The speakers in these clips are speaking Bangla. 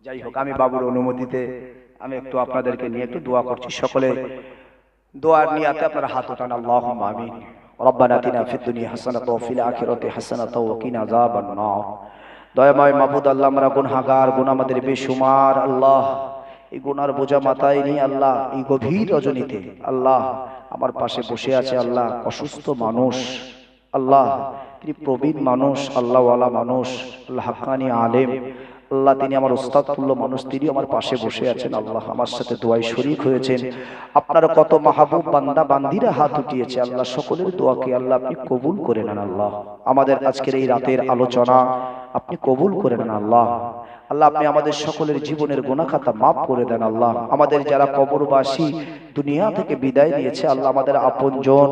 যাই হোক, আমি বাবুর অনুমতিতে আমি একটু আপনাদেরকে নিয়ে একটু দোয়া করছি। সকলে দোয়ার নিয়াতে আপনারা হাত উঠান। আল্লাহুম্মা আমিন। রব্বানা আতিনা ফিদ দুনিয়া হাসানাতাও ওয়া ফিল আখিরাতি হাসানাতাও ওয়া কিনা আযাবান নার। দয়াময় মাবুদ আল্লাহ, আমরা গুনাহগার, গুনাহ আমাদের বেশুমার আল্লাহ। এই গুনার বোঝা মাথায় নিয়ে আল্লাহ এই গভীর রজনীতে আল্লাহ আমার পাশে বসে আছে আল্লাহ অসুস্থ মানুষ আল্লাহ, তিনি প্রবীণ মানুষ, আল্লাহওয়ালা মানুষ, আল্লাহ হাক্কানি আলেম আল্লাহ, তিনি আমার ওস্তাদ তুল্য মানুষ, তিনি আমার পাশে বসে আছেন আল্লাহ, আমার সাথে দোয়ায় শরীক হয়েছেন। আপনার কত মাহবুব বান্দা বান্দিরা হাত উঠিয়েছে আল্লাহ, সকলের দোয়াকে আল্লাহ আপনি কবুল করে নেন আল্লাহ। আমাদের আজকের এই রাতের আলোচনা আপনি কবুল করে নেন আল্লাহ। আল্লাহ আপনি আমাদের সকলের জীবনের গুনাহ খাতা মাফ করে দেন আল্লাহ। আমাদের যারা কবরবাসী দুনিয়া থেকে বিদায় নিয়েছে আল্লাহ, আমাদের আপনজন,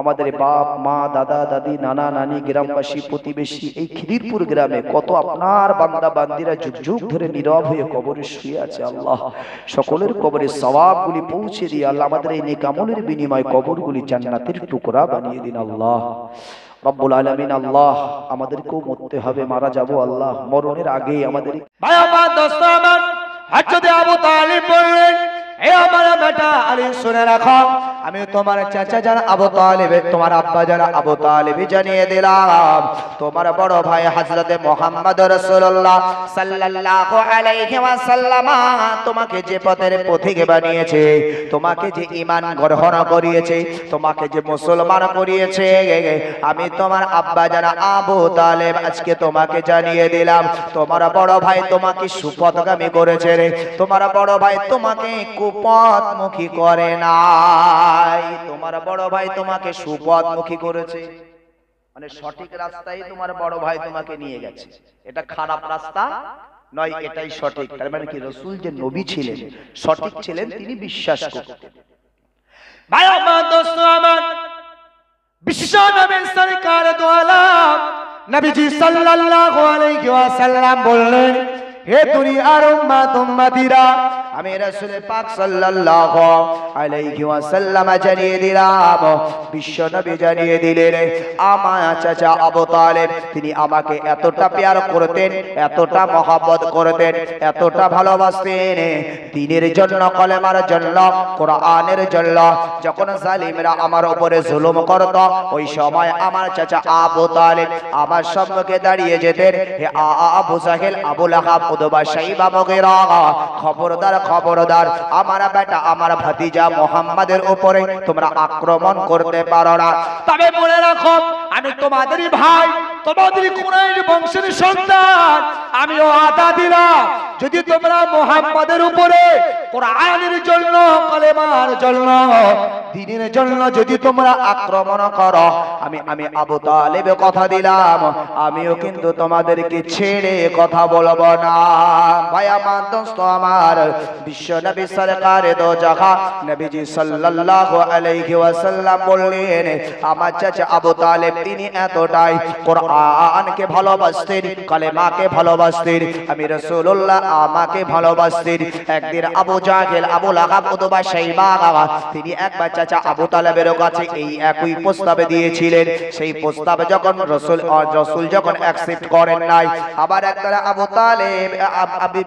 আমাদের বাপ মা দাদা দাদি নানা নানি, গ্রামবাসী প্রতিবেশী, এই খিদিরপুর গ্রামে কত আপনার বান্দা বান্দিরা যুগ যুগ ধরে নীরব হয়ে কবরে শুয়ে আছে আল্লাহ, সকলের কবরে সওয়াবগুলি পৌঁছে দিয়ে আল্লাহ আমাদের এই নেক আমলের বিনিময়ে কবরগুলি জান্নাতের টুকরা বানিয়ে দিন আল্লাহ। রব্বুল আলামিন আল্লাহ, আমাদেরকেও মরতে হবে, মারা যাব আল্লাহ, মরণের আগে আমাদের ভাই আমার দোস্ত আমার হযরত আবু তালিব বললেন, হে আমার বেটা আলী শুনে রাখো, আমি তোমার চাচা জান আবু তালিব, তোমার আব্বা জান আবু তালিব জানিয়ে দিলাম, তোমার বড় ভাই হযরত মুহাম্মদ রাসূলুল্লাহ সাল্লাল্লাহু আলাইহি ওয়াসাল্লাম তোমাকে যে পথের পথিক বানিয়েছে, তোমাকে যে ঈমান গ্রহণ করিয়েছে, তোমাকে যে মুসলমান করিয়েছে, আমি তোমার আব্বা জান আবু তালিব আজকে তোমাকে জানিয়ে দিলাম, তোমার বড় ভাই তোমাকে সুপথগামী করেছে রে, তোমার বড় ভাই তোমাকে কুপথমুখী করে নাই, তোমার বড় ভাই তোমাকে সুপথমুখী করেছে, মানে সঠিক রাস্তায় তোমার বড় ভাই তোমাকে নিয়ে গেছে, এটা খারাপ রাস্তা নয়, এটাই সঠিক। তার মানে কি, রাসূল যে নবী ছিলেন, সঠিক ছিলেন, তিনি বিশ্বাস করতেন। ভাই আমার দোস্ত আমার, বিশ্ব নবী সরকার দো আলম নবীজি সাল্লাল্লাহু আলাইহি ওয়াসাল্লাম বললেন, হে দুনিয়ার উম্মত উম্মতিরা, আমি রাসূল পাক সাল্লাল্লাহু আলাইহি ওয়াসাল্লাম জানিয়ে দিলাম, বিশ্ব নবী জানিয়ে দিলেন, আমার চাচা আবু তালিব তিনি আমাকে এতটা প্যার করতেন, এতটা মহব্বত করতেন, এতটা ভালোবাসতেন, দ্বীনের জন্য, কলেমার জন্য, কোরআনের জন্য। যখন জালিমরা আমার উপরে জুলুম করত, ওই সময় আমার চাচা আবু তালিব আমার সম্মুখে দাঁড়িয়ে যেতেন, হে আবু জাহেল, আবু লাহাব, উতবা, শাইবা, মুগীরা, খবরদার খবরদার, আমার বেটা আমার ভাতিজা মুহাম্মাদের উপরে তোমরা আক্রমণ করতে পারো না, তবে মনে রাখো আমি তোমাদেরই ভাই, তোমাদেরই কুরাইশ বংশের সন্তান, আমিও ওয়াদা দিলাম যদি তোমরা মুহাম্মাদের উপরে কোরআনের জন্য, কলেমার জন্য, দ্বীনের জন্য যদি তোমরা আক্রমণ করো, আমি আবু তালিব কথা দিলাম আমিও কিন্তু তোমাদেরকে ছেড়ে কথা বলবো না। ভাই আমার দোস্ত আমার, বিশ্ব নবী সরকার দো জাহান নবীজি সাল্লাল্লাহু আলাইহি ওয়াসাল্লাম বললেন, আমার চাচা আবু তালিব তিনি এতটাই কোরআনকে ভালোবাসতেন, কালেমাকে ভালোবাসতেন, আমি রাসূলুল্লাহ আমাকে ভালোবাসতেন। একদিন আবু জাহেল, আবু লাহাব, উতবা, শাইবা তিনি একবার চাচা আবু তালিবের কাছে এই একই প্রস্তাব দিয়েছিলেন, সেই প্রস্তাব যখন রাসূল যখন অ্যাকসেপ্ট করেন নাই, আবার একবার আবু তালিব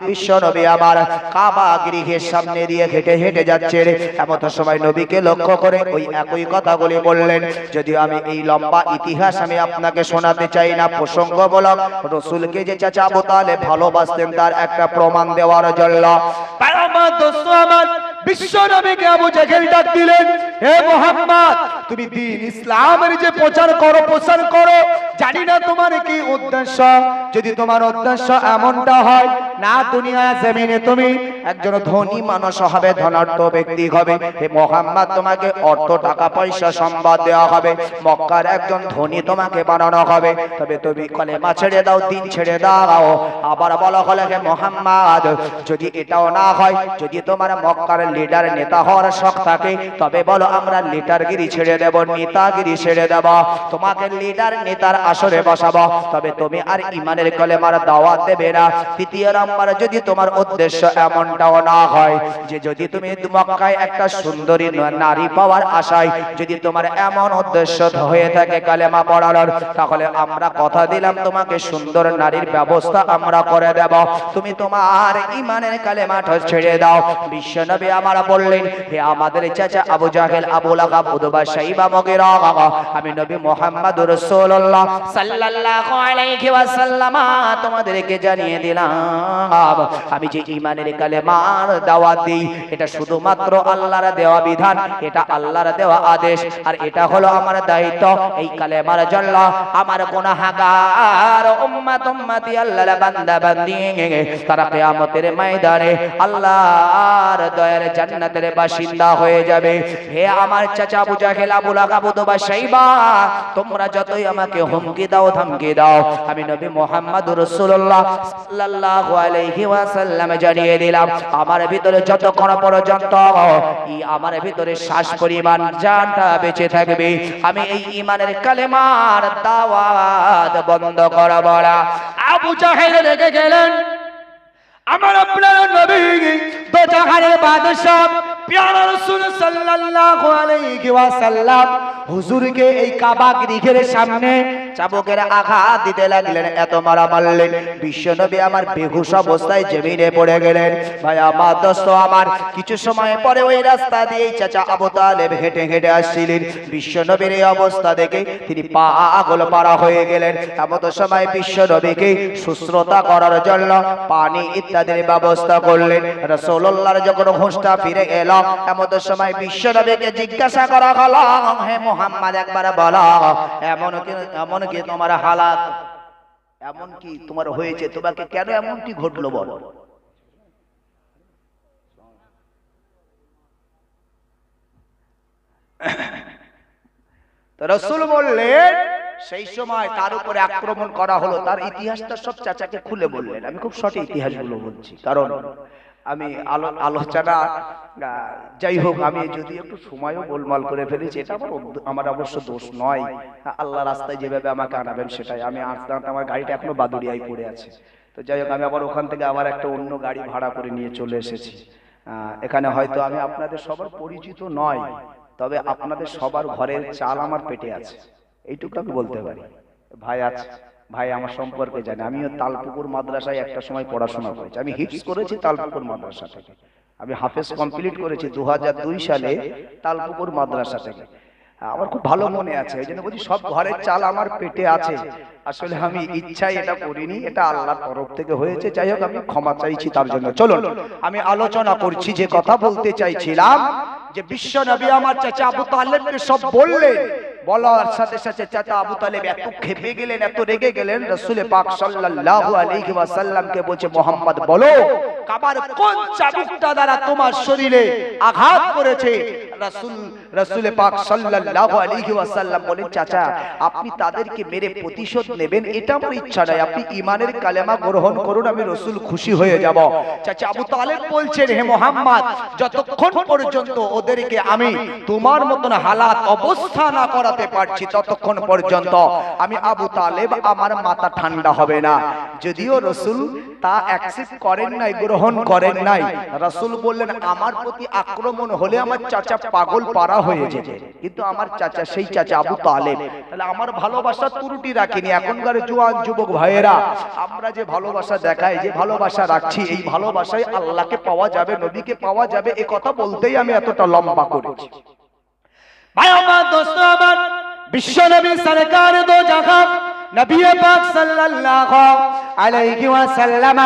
বিশ্ব নবী আমার কাবা গৃহের সামনে দিয়ে হেঁটে হেঁটে যাচ্ছেন, এমন সময় নবীকে লক্ষ্য করে ওই একই কথাগুলি বললেন। যদিও আমি এই লম্বা ইতিহাস আমি আপনাকে শোনাতে চাই না, প্রসঙ্গমূলক রাসূলকে যে চাচা আবু তালিব ভালোবাসতেন তার একটা প্রমাণ দেওয়ার জন্য। আমার দোস্ত আমার, বিশ্ব নবীকে আবু জাহেল ডাক দিলেন, হে মুহাম্মদ, তুমি দ্বীন ইসলামের যে প্রচার করো, জানি না তোমার কি উদ্দেশ্য, যদি তোমার উদ্দেশ্য এমনটা হয় না দুনিয়া জমিনে তুমি একজন ধনী মানুষ হবে, ধনাঢ্য ব্যক্তি হবে, হে মুহাম্মদ তোমাকে অর্থ টাকা পয়সা সম্পদ দেওয়া হবে, মক্কার একজন ধনী তোমাকে বানানো হবে, তবে তুমি কলেমা ছেড়ে দাও, দ্বীন ছেড়ে দাও। আবার বলা হলো, হে মুহাম্মদ, যদি এটাও না হয়, যদি তোমার মক্কার লিডার নেতা হওয়ার শখ থাকে, তবে বলো আমরা লিডারগিরি ছেড়ে দেব, নেতাগিরি ছেড়ে দেব, তোমাকে লিডার নেতার আসরে বসাবো, তবে তুমি আর ইমানের কলেমার দাওয়াত দেবে না। তৃতীয় নাম্বার, যদি তোমার উদ্দেশ্য এমনটাও না হয় যে যদি তুমি মক্কায় একটা সুন্দরী নারী পাওয়ার আশায় যদি তোমার এমন উদ্দেশ্য হয়ে থাকে কালেমা পড়ানোর, তাহলে আমরা কথা দিলাম তোমাকে সুন্দর নারীর ব্যবস্থা আমরা করে দেব, তুমি তোমার ইমানের কালেমাটা ছেড়ে দাও। বিশ্বনবী আমার বললেন, হে আমাদের চাচা আবু জাহেল, আবু লাহাব, উতবা, শাইবা, মুগীরা, আমি নবী মুহাম্মদ রাসূলুল্লাহ সাল্লাল্লাহু আলাইহি ওয়াসাল্লাম তোমাদেরকে জানিয়ে দিলাম, আমি যে ইমানের কালেমার দাওয়াত দিই এটা শুধুমাত্র আল্লাহর দেওয়া বিধান, এটা আল্লাহর দেওয়া আদেশ, আর এটা হলো আমার দায়িত্ব। এই কালেমার জন্য আমার গুনাহগার উম্মত উম্মতি আল্লাহর বান্দা বান্দি তারা কিয়ামতের ময়দানে আল্লাহর দয়ার জান্নাতের বাসিন্দা হয়ে যাবে। হে আমার চাচা আবু জাহেল, আবু লাহাব, উতবা, শাইবা, তোমরা যতই আমাকে হুমকি দাও ধমকি দাও, আমি নবী মুহাম্মদ রাসূলুল্লাহ সাল্লাল্লাহু আলাইহি ওয়াসাল্লাম জানিয়ে দিলাম, আমার ভিতরে যতক্ষণ পর্যন্ত আমার ভিতরে শ্বাস পরিমাণ জানটা বেঁচে থাকবে, আমি এই ইমানের কালেমার দাওয়াত বন্ধ করব না। আবু জাহেল রেগে গেলেন, আমার আপনার নবী দো জাহানের বাদশা প্যারা রাসূল সাল্লাল্লাহু আলাইহি ওয়াসাল্লাম হুজুরকে এই কাবা গৃহের সামনে চাবুকের আঘাত দিতে লাগলেন, এত মারা মারলেন, বিশ্বনবী আমার বেহুশ অবস্থায় জমিনে পড়ে গেলেন। ভাই আমার দোস্ত আমার, কিছু সময় পরে ওই রাস্তা দিয়ে চাচা আবু তালেব হেঁটে হেঁটে আসছিলেন। বিশ্বনবীর এই অবস্থা দেখে তিনি পাগল পারা হয়ে গেলেন। এমন সময় বিশ্বনবীকে সুশ্রতা করার জন্য পানি ইত্যাদির ব্যবস্থা করলেন। রাসূলুল্লাহর যখন হুঁশটা ফিরে এলো, এমন সময় বিশ্বনবীকে জিজ্ঞাসা করা হলো, হে মুহাম্মদ একবার বলো, এমন কি তোমার হালাত, এমন কি তোমার হয়েছে, তোমাকে কেন এমনটি ঘটলো বলো। তো রাসূল বললেন, সেই সময় তার উপরে আক্রমণ করা হলো, তার ইতিহাসটা সব চাচাকে খুলে বললেন। আমি খুব সঠিক ইতিহাসগুলো বলছি, কারণ আমি আলোচনা যাই হোক, আমি যদি একটু সময়ও গোলমাল করে ফেলেছি, এটা আমার অবশ্য দোষ নয়। আল্লাহ রাস্তায় যেভাবে আমাকে আনাবেন সেটাই। আমি আসতে আমার গাড়িটা এখনো বাদুড়িয়ায় পড়ে আছে। তো যাই হোক, আমি আবার ওখান থেকে আবার একটা অন্য গাড়ি ভাড়া করে নিয়ে চলে এসেছি এখানে। হয়তো আমি আপনাদের সবার পরিচিত নয়, তবে আপনাদের সবার ঘরের চাল আমার পেটে আছে, এইটুকু আমি বলতে পারি। ভাই আছে, ভাই আমার সম্পর্কে জানে। আমিও তালপুকুর মাদ্রাসায় একটা সময় পড়াশোনা করেছি, আমি হিফজ করেছি তালপুকুর মাদ্রাসা থেকে, আমি হাফেজ কমপ্লিট করেছি 2002 সালে তালপুকুর মাদ্রাসা থেকে। আমার খুব ভালো মনে আছে, এই জন্য বলছি সব ঘরের চাল আমার পেটে আছে। আসলে আমি ইচ্ছাই এটা করিনি, এটা আল্লাহর তরফ থেকে হয়েছে। যাই হোক, আমি ক্ষমা চাইছি তার জন্য। চলুন আমি আলোচনা করছি, যে কথা বলতে চাইছিলাম, যে বিশ্ব নবী আমার চাচা আবু তালেবকে সব বললেন। বলার সাথে সাথে চাচা আবু তালেব এত ক্ষেপে গেলেন, এত রেগে গেলেন, রাসূল পাক সাল্লাল্লাহু আলাইহি ওয়াসাল্লামকে বলছে, মুহাম্মদ বলো, কাবার কোন চাবুকটা দ্বারা তোমার শরীরে আঘাত করেছে? রাসূল পাক সাল্লাল্লাহু আলাইহি ওয়াসাল্লাম বলেন, চাচা আপনি তাদেরকে মেরে প্রতিশোধ নেবেন এটা আমার ইচ্ছা নাই, আপনি ঈমানের কালেমা গ্রহণ করুন, আমি রাসূল খুশি হয়ে যাব। চাচা আবু তালেব বলছেন, হে মুহাম্মদ, যতক্ষণ পর্যন্ত ওদেরকে আমি তোমার মতন হালাত অবস্থা না করাতে পারছি, ততক্ষণ পর্যন্ত আমি আবু তালেব আমার মাথা ঠান্ডা হবে না। যদিও রাসূল তা অ্যাকসেপ্ট করেন নাই, গ্রহণ করেন নাই। রাসূল বললেন, আমার প্রতি আক্রমণ হলে আমার চাচা পাগল পারা হয়ে যেতে, কিন্তু আমার চাচা সেই চাচা আবু তালেব, তাহলে আমার ভালোবাসা ত্রুটি রাখিনি। এখনকার জোয়ান যুবক ভাইয়েরা, আমরা যে ভালোবাসা দেখাই, যে ভালোবাসা রাখছি, এই ভালোবাসায় আল্লাহকে পাওয়া যাবে, নবীকে পাওয়া যাবে, এই কথা বলতেই আমি এতটা লম্বা করেছি। ভাই আমার, দোস্ত আমার, বিশ্ব নবী সরকার দো জাহান নবী পাক সাল্লাল্লাহু আলাইহি ওয়াসাল্লাম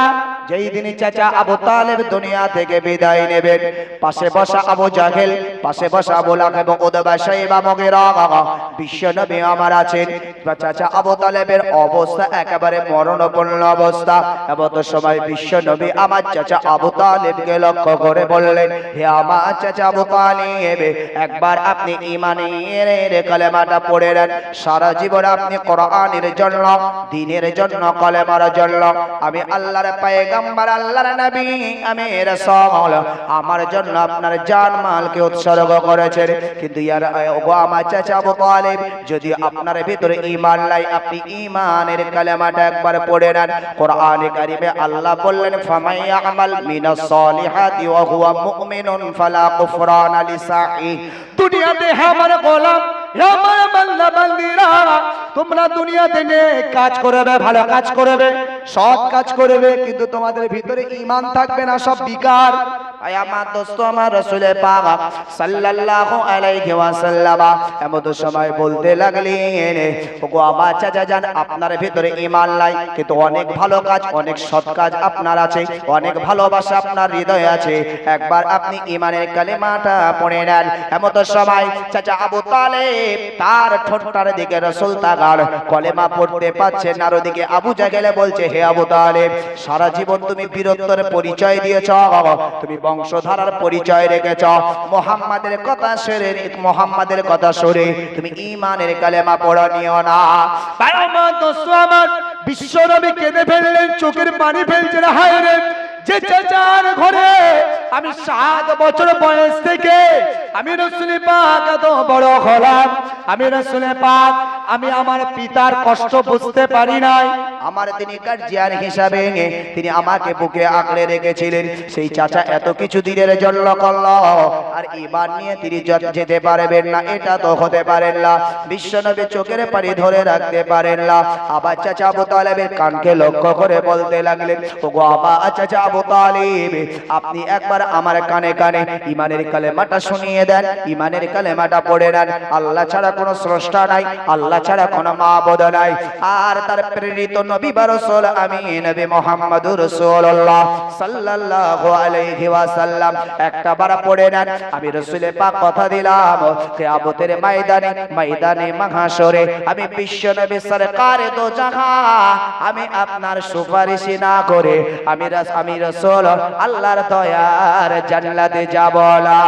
যেই দিন চাচা আবু তালেব দুনিয়া থেকে বিদায় নেবেন, পাশে বসা আবু জাহেল, পাশে বসা আবু লাহাব, উতবা, শাইবা, মুগীরা, বিশ্ব নবী আমার আছেন। চাচা আবু তালেবের অবস্থা একেবারে মরণাপন্ন অবস্থা। এমন সময় বিশ্ব নবী আমার চাচা আবু তালেবকে লক্ষ্য করে বললেন, হে আমার চাচা আবু তালেব, একবার আপনি ঈমানের কালেমাটা পড়ে নেন, সারা জীবন আপনি কোরআনের জন্য, দ্বীনের জন্য, কালেমার জন্য, আমি আল্লাহর পায়ে পয়গম্বর আল্লাহর নবী আমি রাসূল আমার জন্য আপনার জান মালকে উৎসর্গ করেছেন কিন্তু ওগো আমার চাচা আবু তালিব যদি আপনার ভিতরে ঈমান নাই আপনি ঈমানের কালেমাটা একবার পড়ে নেন কোরআনে কারিমে আল্লাহ বললেন ফামাই ইয়ামাল মিনাস সালিহাতি ওয়া হুয়া মুমিনুন ফালা কুফরানা লিসাহি দুনিয়াতে আমার গোলাম আমার বান্দা বান্দীরা তোমরা দুনিয়াতে নেক কাজ করবে ভালো কাজ করবে সৎ কাজ করবে কিন্তু তোমাদের ভিতরে ঈমান থাকবে না সব বিকার আয় আমার দোস্ত আমার রাসূল পাক সাল্লাল্লাহু আলাইহি ওয়াসাল্লাম এমন সময় বলতে লাগলেন ওগো আমার চাচা জান আপনার ভিতরে ঈমান নাই কিন্তু অনেক ভালো কাজ অনেক সৎ কাজ আপনার আছে অনেক ভালোবাসা আপনার হৃদয়ে আছে একবার আপনি ঈমানের কালেমাটা পড়ে নেন এমন সময় চাচা আবু তালেব তার ঠোঁটটার দিকে রাসূল তাকাল কলেমা পড়তে পাচ্ছেন আর ওদিকে আবু জাহেল বলছে হে আবু তালেব সারা জীবন তুমি বীরত্বের পরিচয় দিয়েছ তুমি বংশধারার পরিচয় রেখেছ মুহাম্মাদের কথা শুনে তুমি ঈমানের কালেমা পড়া নিও না আমার দোস্ত আমার বিশ্ব নবী কেঁদে ফেললেন চোখের পানি ফেলছেন হায় রে যে চাচার ঘরে আমি 7 বছর বয়স থেকে আমি রাসূল পাক এত বড় হলাম আমি রাসূল পাক আমি আমার পিতার কষ্ট বুঝতে পারি নাই আমার তিনি গার্জিয়ান হিসাবে তিনি আমাকে বুকে আঁকড়ে রেখেছিলেন সেই চাচা এত কিছু দিনের জন্য করলো আর ঈমান নিয়ে তিনি যেতে পারবেন না এটা তো হতে পারেন না বিশ্বনবী চোখের পানি ধরে রাখতে পারেন না আবার চাচা আবু তালেবের কানকে লক্ষ্য করে বলতে লাগলেন ওগো আবার চাচা আবু তালিব আপনি একবার আমার কানে কানে ঈমানের কালেমাটা শুনিয়ে দেন ঈমানের কালেমাটা পড়ে নেন আল্লাহ ছাড়া কোনো স্রষ্টা নাই আল্লাহ ছাড়া কোনো মাবুদ নাই আর তার প্রেরিত নবী বা রাসূল আমি নবী মুহাম্মদুর রাসূলুল্লাহ সাল্লাল্লাহু আলাইহি ওয়াসাল্লাম একটা বার পড়ে নেন আমি রাসূল পাক কথা দিলাম কিয়ামতের ময়দানে মাহশরে আমি বিশ্ব নবী সরকারে দো জাহান আমি আপনার সুপারিশ না করে আমি রাসূল আল্লাহর দয়ার জান্নাতে যাব না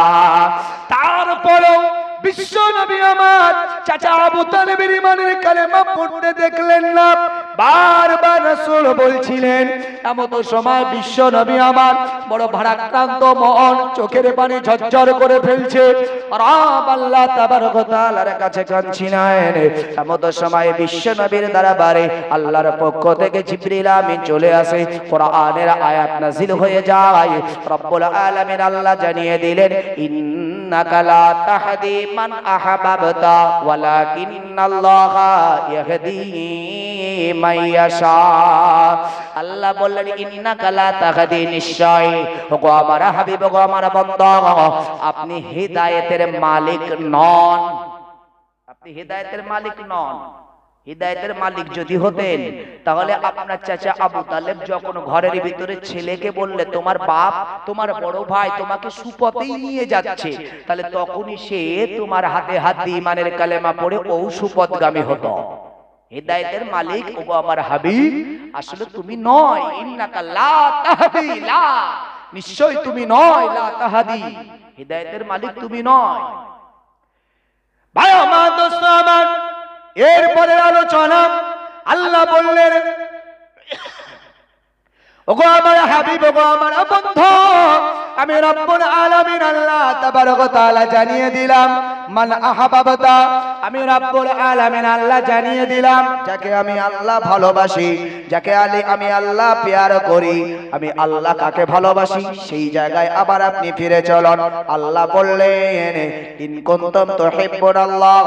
তারপরেও বিশ্ব নবী আমার চাচা আবু তালেবের ঈমানের কালেমা পড়তে দেখলেন না বারবার রাসূল বলছিলেন এমন সময় বিশ্ব নবী আমার বড় ভারাক্রান্ত মন চোখের পানি ঝরঝর করে ফেলছে রব আল্লাহ তাবারক ওয়া তাআলার কাছে কাঁদছিলেন এমন সময় বিশ্ব নবীর দরবারে আল্লাহর পক্ষ থেকে জিবরিল আমিন চলে আসে কোরআনের আয়াত নাযিল হয়ে যায় রব্বুল আলামিন আল্লাহ জানিয়ে দিলেন ইন্নাকা লা তাহদি মান আহাবাবতা ওয়ালাকিন্নাল্লাহা ইয়াহদি মান ইয়াশা আল্লাহ বললেন ইন্নাকা লা তাহদি নিশ্চয় ওগো আমার হাবিব ওগো আমার বান্দা আপনি হিদায়াতের মালিক নন আপনি হিদায়াতের মালিক নন হিদায়াতের মালিক যদি হতেন তাহলে আপনার চাচা আবু তালেব যখন ঘরের ভিতরে ছেলেকে বললে তোমার বাপ তোমার বড় ভাই তোমাকে সুপথেই নিয়ে যাচ্ছে তাহলে তখনই সে তোমার হাতে হাত দিয়ে ঈমানের কালেমা পড়ে ও সুপথগামী হতো হিদায়াতের মালিক ওগো আমার হাবিব আসলে তুমি নয় ইন্নাকা লা তাহদি লা নিশ্চয় তুমি নয় লা তাহদি হিদায়াতের মালিক তুমি নয় ভাই আমার দোস্ত আমার এরপরে আলোচনা আল্লাহ বললেন ওগো আমার হাবিব ওগো আমার বন্ধু আমি রব্বুল আলামিন আল্লাহ তাবারক ওয়া তাআলা জানিয়ে দিলাম মান আহাবাবতা আমি রব্বুল আলামিন আল্লাহ জানিয়ে দিলাম যাকে আমি আল্লাহ ভালোবাসি যাকে আমি আল্লাহ প্যার করি আমি আল্লাহ কাকে ভালোবাসি সেই জায়গায় আবার আপনি ফিরে চলুন আল্লাহ বললেন ইন কুনতুম তুহিব্বুনাল্লাহ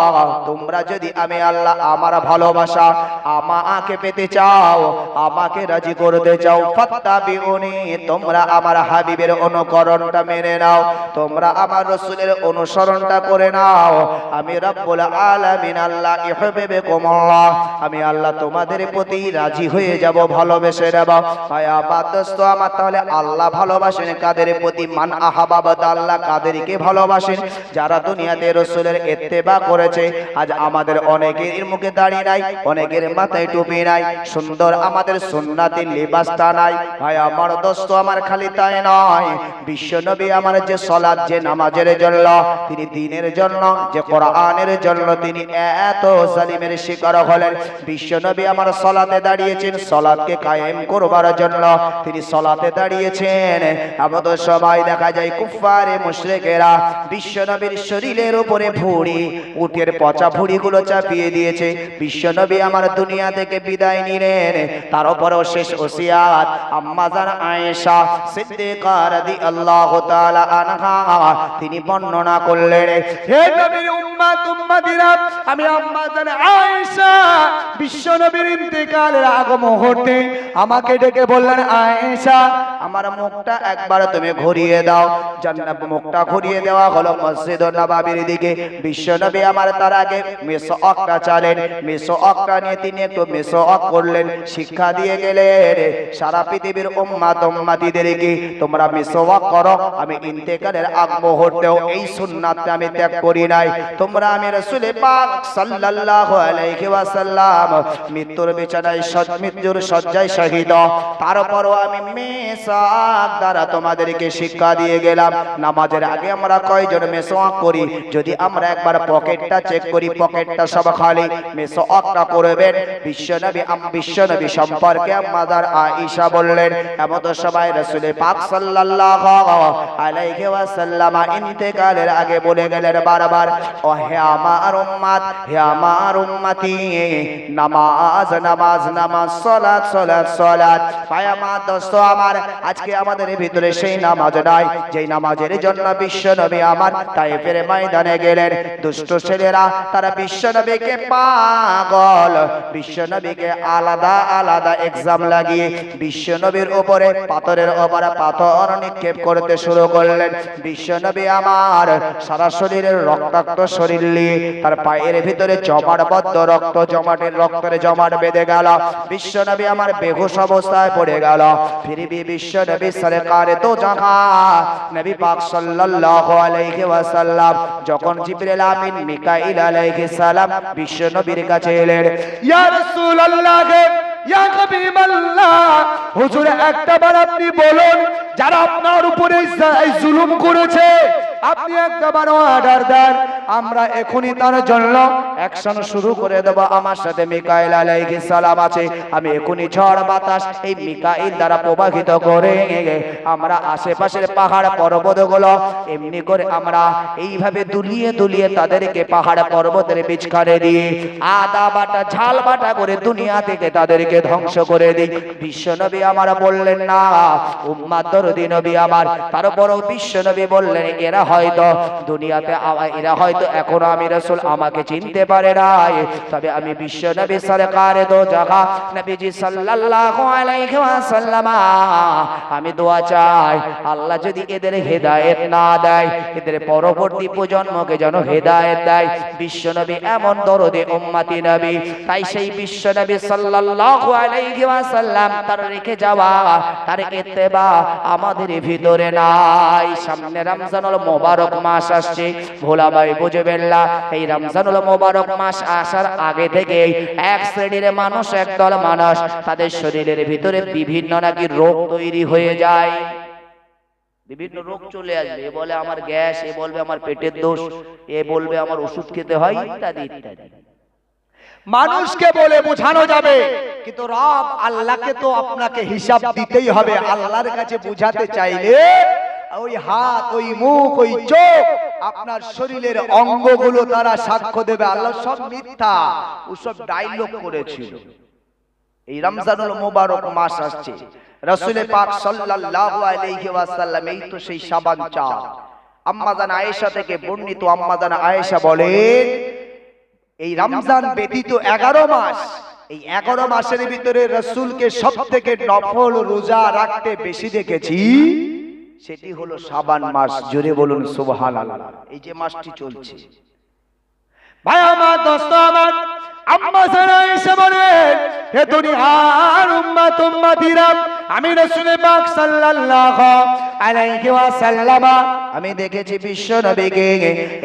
তোমরা যদি আমি আল্লাহ আমার ভালোবাসা আমাকে পেতে চাও আমাকে রাজি করতে চাও ফাত্তাবিউনি তোমরা আমার হাবিবের অনুকরণটা মেনে নাও তোমরা আমার রাসূলের অনুসরণটা করে নাও আমি রব্বুল আলামিন আল্লাহ ইউহিব্বুকুমুল্লাহ আমি আল্লাহ তোমাদের প্রতি রাজি হয়ে যাব ভালোবেসে নেব ভাই আমার দোস্ত আমার তাহলে আল্লাহ ভালোবাসেন কাদের প্রতি মান আহাবাবাত আল্লাহ কাদেরকে ভালোবাসেন যারা দুনিয়াতে রাসূলের ইত্তেবা করেছে আজ আমাদের অনেকের মুখে দাড়ি নাই অনেকের মাথায় টুপি নাই সুন্দর আমাদের সুন্নাতি লিবাসটা নাই ভাই আমার দোস্ত আমার খালি তাই নয় বিশ্ব নবী আমার যে সালাত যে নামাজের জন্য তিনি দ্বীনের জন্য যে কোরআনের জন্য তিনি এত জালিমের শিকার হলেন বিশ্ব নবী আমার সালাতে দাঁড়িয়েছেন সালাতকে কায়েম করবার জন্য তিনি সালাতে দাঁড়িয়েছেন আমাদের সবাই দেখা যায় কুফারে মুশরিকেরা বিশ্ব নবীর শরীরের উপরে ভুঁড়ি উটের পচা ভুঁড়িগুলো চাপিয়ে দিয়েছে বিশ্ব নবী আমার দুনিয়া থেকে বিদায় নিলেন তার উপরেও শেষ ওসিয়াত আম্মা জান আয়েশা সিদ্দিকা রাদিয়াল্লাহু তাআলা আনহা তিনি বর্ণনা করলেন হে নবীর উম্মতিরা আমি আম্মা জান আয়েশা বিশ্ব নবীর ইন্তেকালের আগ মুহূর্তে আমাকে ডেকে বললেন আয়েশা আমার মুখটা একবার তুমি ঘুরিয়ে দাও জান্নাত মুখটা ঘুরিয়ে দেওয়া হলো মসজিদ নববীর দিকে বিশ্ব নবী আমার তার আগে মিসওয়াকটা চালেন মিসওয়াকটা নিয়ে তিনি একটু মিসওয়াক করলেন শিক্ষা দিয়ে গেলেন সারা পৃথিবীর উম্মতিদেরকে তোমরা মিসওয়াক করো আমি ইন্তেকালের আগ মুহূর্তেও এই সুন্নাতটা আমি ত্যাগ করি নাই তোমরা আমি রাসূল পাক সাল্লাল্লাহু আলাইহি ওয়াসাল্লাম মৃত্যুর বিছানায় মৃত্যুর শয্যায় শহীদ তারপরও আমি মিসওয়াক দ্বারা তোমাদেরকে শিক্ষা দিয়ে গেলাম নামাজের আগে আমরা কয়জন মিসওয়াক করি যদি আমরা একবার পকেটটা চেক করি পকেটটা সব খালি মিসওয়াকটা করবেন বিশ্বনবী সম্পর্কে আম্মাদার আয়েশা বললেন এমন সবাই রাসূল পাক সাল্লাল্লাহু আলাইহি ওয়াসাল্লাম ইন্তেকালের আগে বলে গেলেন বারবার ও হে আমার উম্মত হে আমার উম্মতি নামাজ নামাজ নামাজ সালাত সালাত সালাত ভাই আমার দোস্ত আমার আজকে আমাদের ভিতরে সেই নামাজ নাই যেই নামাজের জন্য বিশ্বনবী আমার তায়েফের ময়দানে গেলেন দুষ্ট ছেলেরা তারা বিশ্বনবীকে পাগল বিশ্বনবীকে আলাদা আলাদা এক্সাম লাগিয়ে বিশ্বনবীর উপরে পাথরের উপরে পাথর নিক্ষেপ করতে শুরু করলেন বিশ্বনবী আমার সারা শরীরের রক্তাক্ত শরীর নিয়ে তার পায়ের ভিতরে জমাটবদ্ধ রক্ত জমাটের রক্তের জমাট বেঁধে গেল বিশ্বনবী আমার বেহুশ অবস্থায় পড়ে গেল ফিরবি বিশ্বনবী সরকারে তো জাহান নবী পাক সাল্লাল্লাহু আলাইহি ওয়াসাল্লাম যখন জিবরিল আমিন মিকাইল আলাইহিস সালাম বিশ্বনবীর কাছে এলেন ইয়া রাসূলুল্লাহ ইয়া হাবিবাল্লাহ হুজুর একটাবার আপনি বলুন যারা আপনার উপরে জুলুম করেছে আপনি একটাবার অর্ডার দেন আমরা এখনি তার জন্য অ্যাকশন শুরু করে দেব আমার সাথে মিকাইল আলাইহিস সালাম আছে আমি এখনি ঝড় বাতাস এই মিকাইল দ্বারা প্রবাহিত করে আমরা আশেপাশের পাহাড় পর্বতগুলো এমনি করে আমরা এইভাবে দুলিয়ে দুলিয়ে তাদেরকে পাহাড় পর্বতের বিচখানে দিয়ে আদা বাটা ঝাল বাটা করে দুনিয়া থেকে তাদেরকে ধ্বংস করে দিই বিশ্বনবী আমার বললেন না উম্মাত দরদি নবী আমার তারপরও বিশ্বনবী বললেন এরা হয়তো দুনিয়াতে এরা হয়তো এখনো আমি রাসূল আমাকে চিনতে পারে নাই তবে আমি বিশ্বনবী সরকারে দো জাহান নবীজি সাল্লাল্লাহু আলাইহি ওয়াসাল্লাম আমি দোয়া চাই আল্লাহ যদি এদের হেদায়েত না দেয় এদের পরবর্তী প্রজন্মকে যেন হেদায়েত দেয় বিশ্বনবী এমন দরদে উম্মতি নবী তাই সেই বিশ্বনবী সাল্লাল্লাহু আলাইহি ওয়াসাল্লাম তার রেখে যাওয়া তার ইত্তেবা আমাদের ভিতরে নাই সামনে রমজানুল মুবারক মাস আসছে ভোলা ভাই বুঝবেন না এই রমজানুল মুবারক মাস আসার আগে থেকে এক শ্রেণীর মানুষ একদল মানুষ তাদের শরীরের ভিতরে বিভিন্ন নাকি রোগ তৈরি হয়ে যায় বিভিন্ন রোগ চলে আসবে এ বলে আমার গ্যাস এ বলবে আমার পেটের দোষ এ বলবে আমার ওষুধ খেতে হয় ইত্যাদি ইত্যাদি মানুষকে বলে বোঝানো যাবে কিন্তু রব আল্লাহকে তো আপনাকে হিসাব দিতেই হবে আল্লাহর কাছে বোঝাতে চাইলে ওই হাত ওই মুখ ওই চোখ আপনার শরীরের অঙ্গগুলো তারা সাক্ষ্য দেবে আল্লাহ সব মিথ্যা ওসব ডায়লগ করেছিল এই রমজানুল মুবারক মাস আসছে রাসূল পাক সাল্লাল্লাহু আলাইহি ওয়াসাল্লাম এই তো সেই শাবান চাঁদ আম্মা জান আয়েশা থেকে বর্ণিত আম্মা জান আয়েশা বলেন এই রমজান ব্যতীত 11 মাস এই 11 মাসের ভিতরে রাসূলকে সবথেকে নফল রোজা রাখতে বেশি দেখেছি সেটি হলো শাবান মাস জোরে বলুন সুবহানাল্লাহ এই যে মাসটি চলছে ভাই আমার দোস্ত আমার আম্মা জান আয়েশা বলেন হে দুনিয়ার উম্মতিরা আমি রাসূল পাক সাল্লাল্লাহু আলাইহি ওয়াসাল্লাম আমি দেখেছি বিশ্ব নবীকে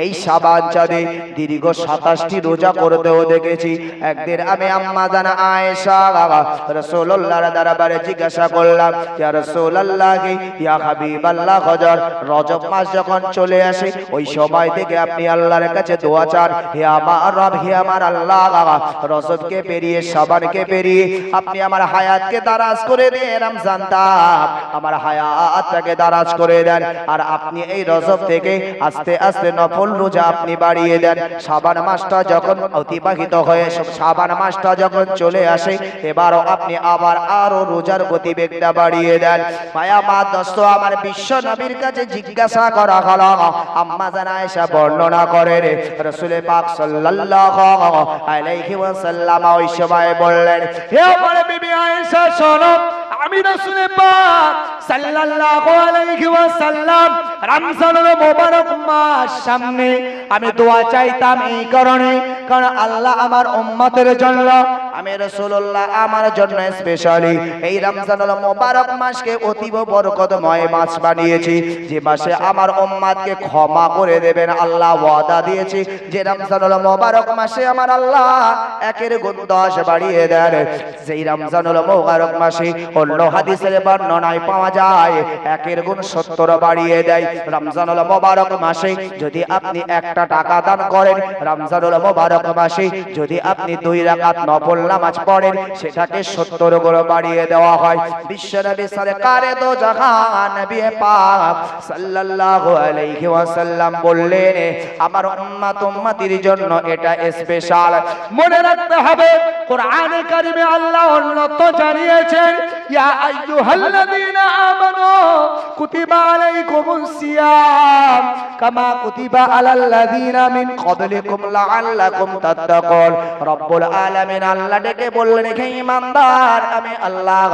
এই শাবান চাঁদে দীর্ঘ 27টি রোজা করতেও দেখেছি। একদিন আমি আম্মা জানা আয়েশা রাসূলুল্লাহর দরবারে জিজ্ঞাসা করলাম, ইয়া রাসূলুল্লাহ ইয়া হাবিবাল্লাহ, হযরত রজব মাস যখন চলে আসে ওই সময় থেকে আপনি আল্লাহর কাছে দোয়া চান, হে আমার রব, হে আমার আল্লাহ, রজবকে পেরিয়ে শাবানকে পেরিয়ে আপনি আমার হায়াতকে দারাজ করে দেন, রমজানটা আমার হায়াতটাকে দারাজ করে দেন, আর আপনি এই রজব থেকে আস্তে আস্তে নফল রোজা আপনি বাড়িয়ে দেন। শাবান মাসটা যখন অতিবাহিত হয়ে শাবান মাসটা যখন চলে আসে এবারও আপনি আবার আরো রোজার গতিবেগটা বাড়িয়ে দেন। মায়া মা দোস্ত আমার বিশ্ব নবীর কাছে জিজ্ঞাসা করা হলো, আম্মা জান আয়েশা বর্ণনা করে রে রাসূল পাক সাল্লাল্লাহু আলাইহি ওয়াসাল্লাম ওই সময় বললেন, হে আমার বিবি আয়েশা শোনো, আমি রাসূল পাক সাল্লাল্লাহু আলাইহি ওয়াসাল্লাম রমজানুল মুবারক মাস সামনে আমি দোয়া চাইতাম এই কারণে, কারণ আল্লাহ আমার উম্মতের জন্য, আমি রাসূলুল্লাহ আমার জন্য স্পেশালি এই রমজানুল মুবারক মাসকে অতীব বরকতময় মাস বানিয়েছি, যে মাসে আমার উম্মতকে ক্ষমা করে দেবেন। আল্লাহ ওয়াদা দিয়েছে যে রমজানুল মুবারক মাসে আমার আল্লাহ একের গুণ 10 বাড়িয়ে দেন। যেই রমজানুল মুবারক মাসে অন্য হাদিসের বর্ণনায় পাওয়া যায় একের গুণ 70 বাড়িয়ে দেয়। রমজানুল মুবারক মাসে যদি আপনি 1টা টাকা দান করেন, রমজানুল মুবারক মাসে যদি আপনি 2 রাকাত নফল নামাজ পড়েন, সেটাকে 70 গুণ বাড়িয়ে দেওয়া হয়। বিশ্বনবী সরকারে দো জাহান নবী পাক সাল্লাল্লাহু আলাইহি ওয়াসাল্লাম বললেন, আমার উম্মত উম্মতির জন্য এটা স্পেশাল। মনে রাখতে হবে কোরআনে কারিমে আল্লাহ অন্যত জানিয়েছেন, ইয়া আইয়ুহাল্লাযীনা আমানু কুতিবা আলাইকুমুস সিয়াম কামা কুতিবা আলাল্লাযীনা মিন ক্বাবলিকুম লাআল্লাকুম তাত্তাকুন। রব্বুল আলামিন আল্লাহ ডেকে বললেন, হে ঈমানদার, আমি আল্লাহ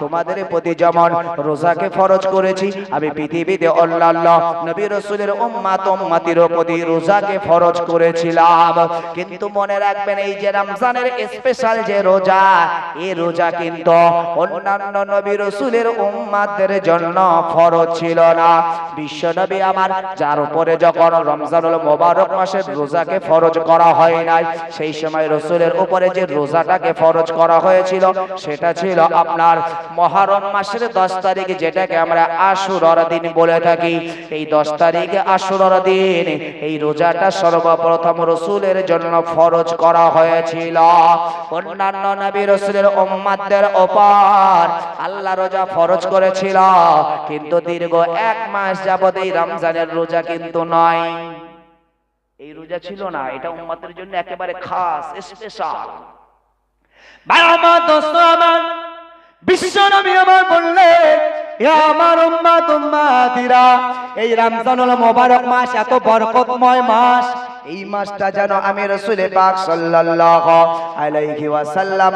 তোমাদের প্রতি যেমন রোজাকে ফরজ করেছি, আমি পৃথিবীতে অন্যান্য নবী রাসূলের উম্মত উম্মতির প্রতি রোজাকে ফরজ করেছিলাম। কিন্তু মনে রাখবেন এই যে রমজানের স্পেশাল যে রোজা, এই রোজা কিন্তু অন্যান্য নবী রাসূলের উম্মতদের জন্য ফরজ ছিল না। বিশ্ব নবী আমার যার উপরে যখন রমজানুল মুবারক মাসের রোজাকে ফরজ করা হয় নাই, সেই সময় রাসূলের উপরে যে রোজাটাকে ফরজ করা হয়েছিল সেটা ছিল আপনার মুহররম মাসের 10 তারিখ, যেটাকে আমরা আশুরার দিন বলে থাকি। এই 10 তারিখে আশুরার দিন এই রোজাটা সর্বপ্রথম রাসূলের জন্য ফরজ করা হয়েছিল। অন্যান্য নবী রাসূলের উম্মতদের উপর আল্লাহ রোজা ফরজ করেছিল, কিন্তু দীর্ঘ 1 মাস যাবত এই রমজানের রোজা কিন্তু নয়, এই রোজা ছিল না, এটা উম্মতের জন্য একেবারে খাস স্পেশাল। ভাই আমার দোস্ত আমার বিশ্ব নবী আমার বললেন, হে আমার উম্মত উম্মতিরা, এই রমজানুল মুবারক মাস এত বরকতময় মাস, এই মাসটা যেন আমি রাসূল পাক সাল্লাল্লাহু আলাইহি ওয়াসাল্লাম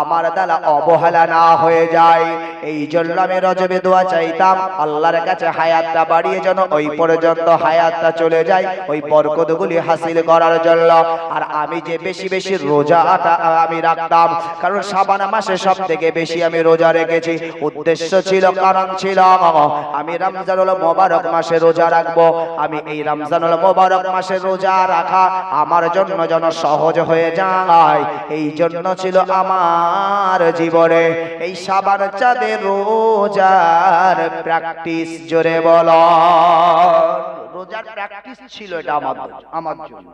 আমার দ্বারা অবহেলা না হয়ে যায়। এই জন্য আমি রজবে দোয়া চাইতাম আল্লাহর কাছে হায়াতটা বাড়িয়ে যেন ওই পর্যন্ত হায়াতটা চলে যায়, ওই বরকতগুলি হাসিল করার জন্য। আর আমি যে বেশি বেশি রোজাটা আমি রাখতাম, কারণ শাবান মাসে সবথেকে বেশি আমি রোজা রেখেছি। উদ্দেশ্য ছিল, কারণ ছিল, আমি রমজানুল মুবারক মাসে রোজা রাখবো। আমি এই রমজানুল মুবারক মাসে রোজা রাখা আমার জন্য যেন সহজ হয়ে যায়, এই জন্য ছিল আমার জীবনে এই শাবান চাঁদের রোজার প্র্যাকটিস। জোরে বলো, রোজার প্র্যাকটিস ছিল এটা আমার জন্য।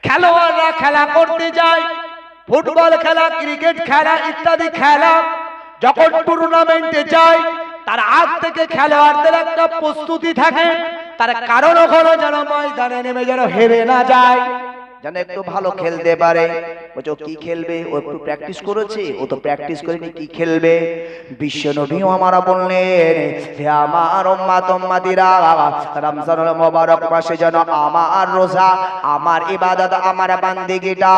খেলোয়াড়রা খেলা করতে যায়, ফুটবল খেলা, ক্রিকেট খেলা ইত্যাদি খেলা, যখন টুর্নামেন্টে যায় তার আগ থেকে খেলোয়াড়দের একটা প্রস্তুতি থাকে, তার কারণ হলো যেন ময়দানে নেমে যেন হেরে না যায়, যেন একটু ভালো খেলতে পারে। বলছো কি খেলবে, ও একটু প্র্যাকটিস করেছে, ও তো প্র্যাকটিস করেনি, কি খেলবে? বিশ্ব নবীও আমারা বললেন, হে আমার উম্মত উম্মতিরা, রমজানুল মুবারক মাসে যেন আমার রোজা, আমার ইবাদত, আমার বান্দিগিটা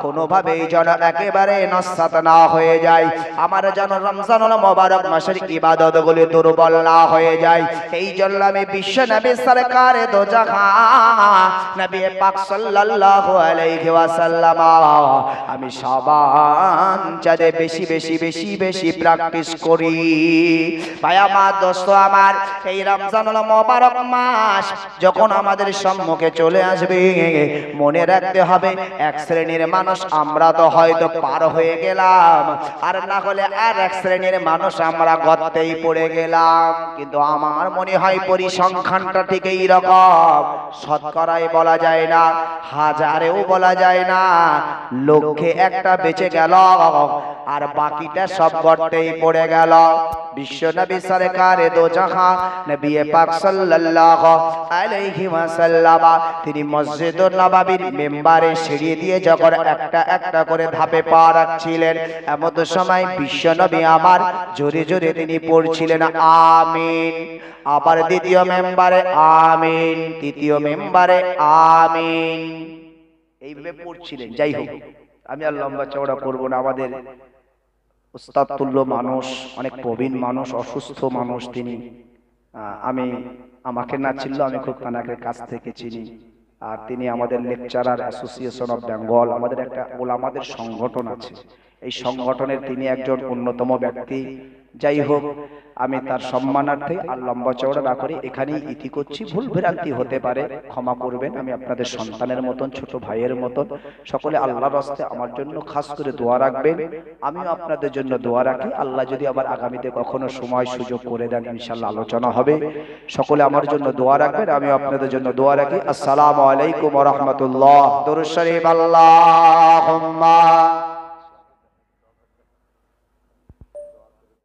কোনোভাবেই যেন একেবারে নস্যাৎ না হয়ে যায়, আমার যেন রমজানুল মুবারক মাসের ইবাদতগুলি দুর্বল না হয়ে যায়। এই জন্য আমি বিশ্ব নবী সরকারে দো জাহান নবী পাক সাল্লাল্লাহু আলাইহি ওয়াসাল্লাম আমি সাবান চাঁদে বেশি বেশি বেশি বেশি প্র্যাকটিস করি। ভাই আমার, দোস্ত আমার, এই রমজানুল মোবারক মাস যখন আমাদের সম্মুখে চলে আসবে, মনে রাখতে হবে এক শ্রেণীর মানুষ আমরা তো হয়তো পার হয়ে গেলাম, আর না হলে আর এক শ্রেণীর মানুষ আমরা গর্তেই পড়ে গেলাম। কিন্তু আমার মনে হয় পরিসংখ্যানটা ঠিক এইরকম, শতকরায় বলা যায় না, হাজারেও বলা যায় না, লক্ষে একটা বেঁচে গেল আর বাকিটা সব গর্তেই পড়ে গেল। বিশ্ব নবী সরকারে দো জাহান নবী পাক সাল্লাল্লাহু আলাইহি ওয়াসাল্লাম তিনি মসজিদুন নববীর মেম্বারে সিঁড়ি দিয়ে যখন একটা একটা করে ধাপে পা রাখছিলেন, এমন সময় বিশ্ব নবী আমার জোরে জোরে তিনি পড়ছিলেন আমিন। আবার দ্বিতীয় মেম্বারে আমিন, তৃতীয় মেম্বারে আমিন, এইভাবে পড়ছিলেন। যাই হোক, আমি আর লম্বা চওড়া করবো না। আমাদের উস্তাদ তুল্য মানুষ, অনেক প্রবীণ মানুষ, অসুস্থ মানুষ তিনি। আমাকে না চিনলেও আমি খুব তানাকে কাছ থেকে চিনি। আর তিনি আমাদের লেকচারার অ্যাসোসিয়েশন অফ বেঙ্গল, আমাদের একটা ওলামাদের সংগঠন আছে, এই সংগঠনের তিনি একজন অন্যতম ব্যক্তি। যাই হোক, আমি তার সম্মানার্থে আর লম্বা চওড়া না করে এখানেই ইতি করছি। ভুল ভ্রান্তি হতে পারে, ক্ষমা করবেন। আমি আপনাদের সন্তানের মতন, ছোট ভাইয়ের মতন। সকলে আল্লাহর রাস্তায় আমার জন্য খাস করে দোয়া রাখবেন, আমিও আপনাদের জন্য দোয়া রাখি। আল্লাহ যদি আবার আগামীতে কখনো সময় সুযোগ করে দেন, ইনশাআল্লাহ আলোচনা হবে। সকলে আমার জন্য দোয়া রাখবেন, আমিও আপনাদের জন্য দোয়া রাখি। আসসালামু আলাইকুম ওয়া রাহমাতুল্লাহ। দরুদ শরীফ আল্লাহুম্মা